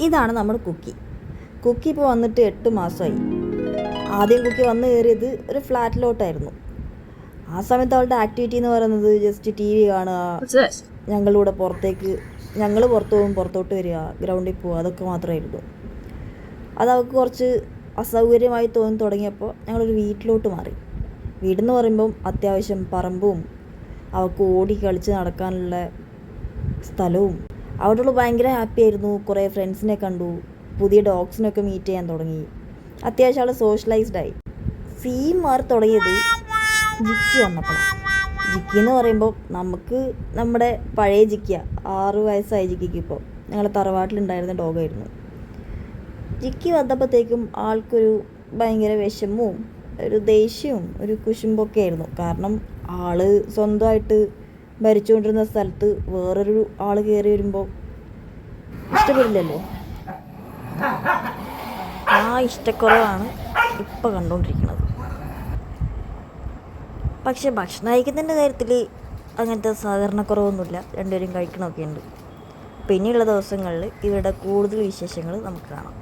ഇതാണ് നമ്മുടെ കുക്കി. കുക്കി ഇപ്പോൾ വന്നിട്ട് 8 മാസമായി. ആദ്യം കുക്കി വന്ന് കയറിയത് ഒരു ഫ്ലാറ്റിലോട്ടായിരുന്നു. ആ സമയത്ത് അവളുടെ ആക്ടിവിറ്റി എന്ന് പറയുന്നത് ജസ്റ്റ് ടി വി കാണുക, ഞങ്ങളിവിടെ ഞങ്ങൾ പുറത്ത് പോകും, പുറത്തോട്ട് വരിക, ഗ്രൗണ്ടിൽ പോവുക, അതൊക്കെ മാത്രമായിരുന്നു. അത് അവൾക്ക് കുറച്ച് അസൗകര്യമായി തോന്നി തുടങ്ങിയപ്പോൾ ഞങ്ങളൊരു വീട്ടിലോട്ട് മാറി. വീടെന്ന് പറയുമ്പം അത്യാവശ്യം പറമ്പും അവൾക്ക് ഓടി കളിച്ച് നടക്കാനുള്ള സ്ഥലവും. അവിടെ ഭയങ്കര ഹാപ്പി ആയിരുന്നു. കുറേ ഫ്രണ്ട്സിനെ കണ്ടു, പുതിയ ഡോഗ്സിനൊക്കെ മീറ്റ് ചെയ്യാൻ തുടങ്ങി. അത്യാവശ്യം അവൾ സോഷ്യലൈസ്ഡായി. സീൻ മാറി തുടങ്ങിയത് ജിക്കി വന്നപ്പോഴാണ്. ജിക്കി എന്ന് പറയുമ്പോൾ നമുക്ക് നമ്മുടെ പഴയ ജിക്കിയ 6 വയസ്സായി ജിക്കിക്ക്. ഇപ്പോൾ ഞങ്ങളുടെ തറവാട്ടിലുണ്ടായിരുന്ന ഡോഗായിരുന്നു. ജിക്കി വന്നപ്പോഴത്തേക്കും ആൾക്കൊരു ഭയങ്കര വിഷമവും ഒരു ദേഷ്യവും ഒരു കുശുമ്പൊക്കെ ആയിരുന്നു. കാരണം ആള് സ്വന്തമായിട്ട് ഭരിച്ചുകൊണ്ടിരുന്ന സ്ഥലത്ത് വേറൊരു ആൾ കയറി വരുമ്പോൾ ഇഷ്ടപ്പെടില്ലല്ലോ. ആ ഇഷ്ടക്കുറവാണ് ഇപ്പോൾ കണ്ടുകൊണ്ടിരിക്കുന്നത്. പക്ഷെ ഭക്ഷണം കഴിക്കുന്നതിൻ്റെ കാര്യത്തിൽ അങ്ങനത്തെ സഹകരണക്കുറവൊന്നുമില്ല. രണ്ടുപേരും കഴിക്കണമൊക്കെ ഉണ്ട്. പിന്നെയുള്ള ദിവസങ്ങളിൽ ഇവരുടെ കൂടുതൽ വിശേഷങ്ങൾ നമുക്ക് കാണാം.